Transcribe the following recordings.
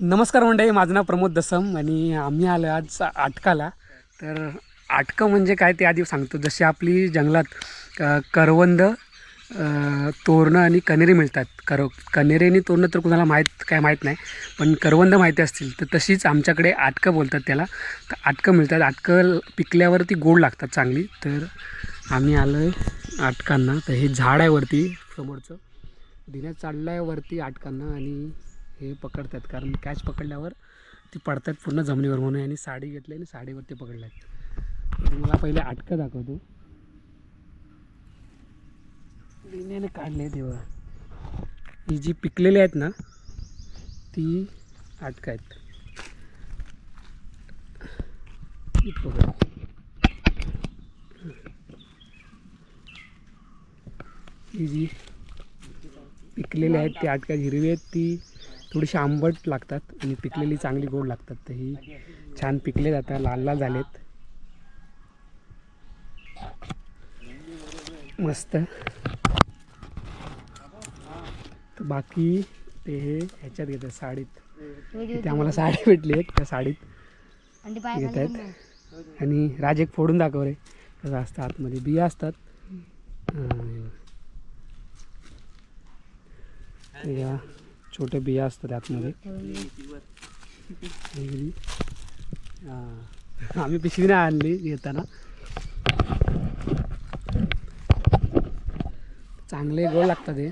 नमस्कार मंडळी, माझं नाव प्रमोद दसम आणि आम्ही आलो आज आटकाला. तर आटकं म्हणजे काय ते आधी सांगतो. जशी आपली जंगलात करवंद, तोरणं आणि कण्हेरी मिळतात. कण्हेरी आणि तोरणं तर कुणाला माहीत नाही, पण करवंद माहिती असतील तर तशीच आमच्याकडे आटकं बोलतात त्याला. तर आटकं मिळतात. आटकं पिकल्यावरती गोड लागतात चांगली. तर आम्ही आलो आहे आटकांना. तर हे झाड आहे वरती समोरचं, दिण्यात चाललं आहे वरती आटकांना आणि हे पकडतात, कारण कॅच पकडल्यावर ती पडतात पूर्ण जमिनीवर म्हणून. आणि साडी घेतली आणि साडीवरती पकडल्या आहेत. मला पहिले आटकं दाखवतो. लिण्याने काढले तेव्हा ही जी पिकलेली आहेत ना ती आटकं आहेत. ही जी पिकलेली आहेत ती आटका हिरवी आहेत, ती थोडीशी आंबट लागतात आणि पिकलेली चांगली गोड लागतात. तर ही छान पिकले जातात, लाल लाल झालेत मस्त. तर बाकी ते हे ह्याच्यात घेतात साडीत. इथे आम्हाला साडी भेटली आहे, त्या साडीत घेत आहेत. आणि राज एक फोडून दाखव रे कसं असतं. आतमध्ये बिया असतात. या छोटे बिया असतात आतमध्ये. आम्ही पिशवी नाही आणली घेताना. चांगले गोड लागतात हे.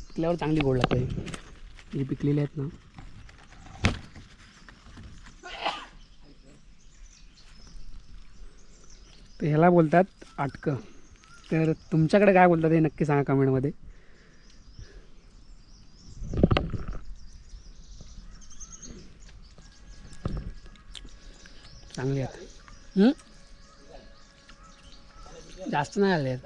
पिकल्यावर चांगली गोड लागते ही पिकलेली आहेत ना. तर ह्याला बोलतात आटकं. तर तुमच्याकडे काय बोलतात हे नक्की सांगा कमेंटमध्ये. चांगली आहेत. जास्त नाही आले आहेत.